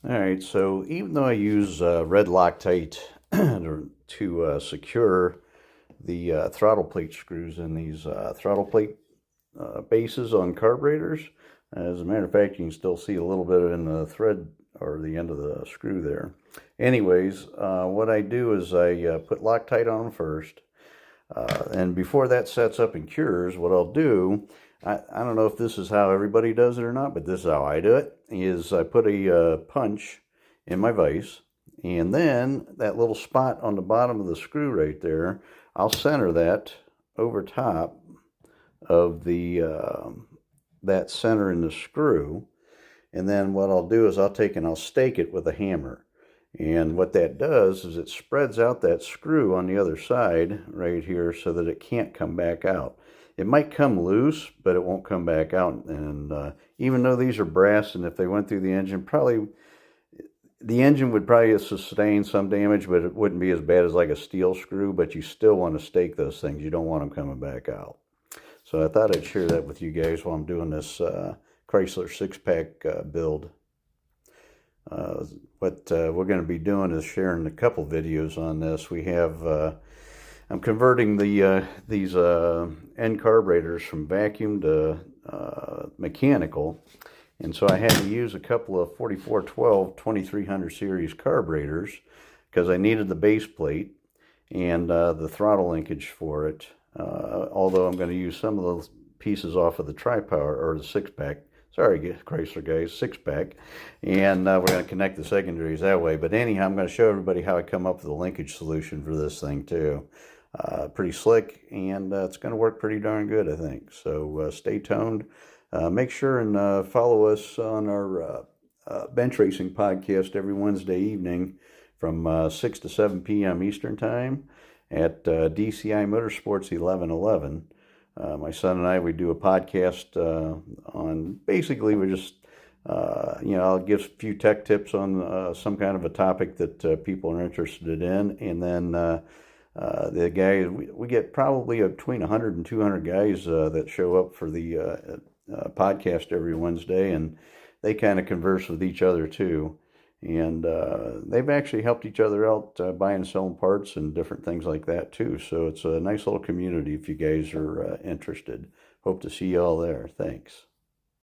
Alright, so even though I use red Loctite to secure the throttle plate screws in these throttle plate bases on carburetors, as a matter of fact, you can still see a little bit in the thread or the end of the screw there. Anyways, what I do is I put Loctite on them first. And before that sets up and cures, what I'll do, I don't know if this is how everybody does it or not, but this is how I do it, is I put a punch in my vise, and then that little spot on the bottom of the screw right there, I'll center that over top of the that center in the screw. And then what I'll do is I'll take and I'll stake it with a hammer. And what that does is it spreads out that screw on the other side right here so that it can't come back out. It might come loose, but it won't come back out. And even though these are brass, and if they went through the engine, the engine would probably sustain some damage, but it wouldn't be as bad as like a steel screw. But you still want to stake those things. You don't want them coming back out. So I thought I'd share that with you guys while I'm doing this Chrysler six-pack build. What we're going to be doing is sharing a couple videos on this. We have I'm converting these end carburetors from vacuum to mechanical, and so I had to use a couple of 4412 2300 series carburetors because I needed the base plate and the throttle linkage for it. Although I'm going to use some of those pieces off of the tri-power or the six-pack. Sorry, Chrysler guys, six-pack. And we're going to connect the secondaries that way. But anyhow, I'm going to show everybody how I come up with a linkage solution for this thing too. Pretty slick, and it's going to work pretty darn good, I think. So stay tuned. Make sure and follow us on our bench racing podcast every Wednesday evening from 6 to 7 p.m. Eastern Time at DCI Motorsports 1111. My son and I, we do a podcast on, basically we're just, I'll give a few tech tips on some kind of a topic that people are interested in. And then the guys, we get probably between 100 and 200 guys that show up for the podcast every Wednesday, and they kind of converse with each other too. And they've actually helped each other out buying and selling parts and different things like that too. So it's a nice little community if you guys are interested. Hope to see you all there. Thanks.